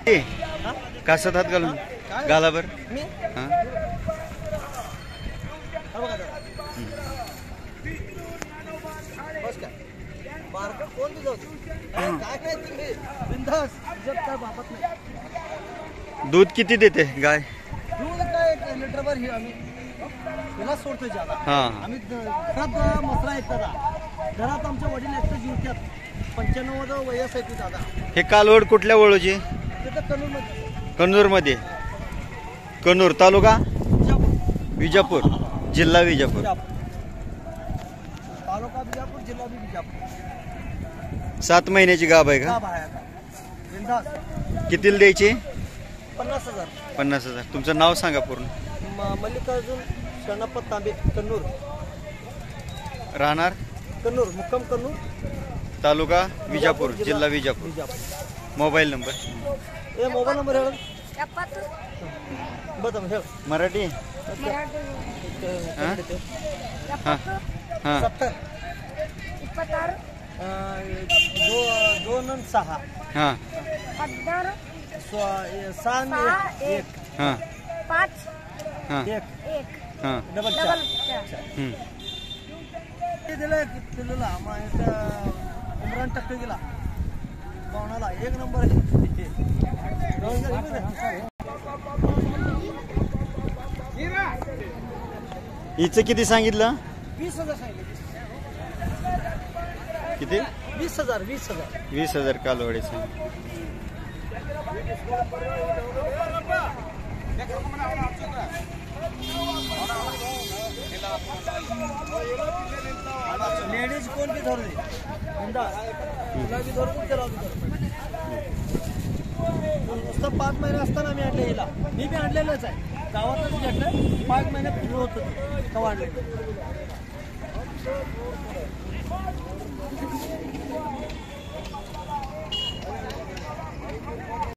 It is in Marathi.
कासात हात घालून घाला बर. हा दूध किती देते गाय? दूध काय 1 लिटरभर ही आम्ही तिला सोडतो ज्यादा. आम्ही घरात मसरा येतात घरात आमच्या वडील एकटं जीवत्यात 95 वयस आहे ती दादा. हे कालवड कुठल्या वळूची? कन्नूर मध्ये. कन्नूर तालुका विजापूर जिल्हा विजापूर. तालुका विजापूर जिल्हा विजापूर. 7 महिन्याची गाभ आहे का? कितीला द्यायची? 50,000. 50,000. तुमचं नाव सांगा पूर्ण. मल्लिकार्जुन शरणप्पा तांबे कन्नूर. राहणार कन्नूर मुक्काम कन्नूर तालुका विजापूर जिल्हा Vijapur. Mobile number. Mobile number हेळ बता हेळ. मराठी. 70 22 6 डबल 4 दिलं किलोला इम्रान टक्के गेला पावणाला 1 नंबर हिचं किती सांगितलं? 20,000 सांगितलं. किती? 20,000. 20,000 कालवडे सांगितलं. लेडीज कोण भी धरू दे तुला बी धरू त्याला बी धरू. नुसतं 5 महिने असताना मी आणले हिला. मी बी आणलेलंच आहे गावातच घेतलं. 5 महिने फिरलो होतो तेव्हा आणले.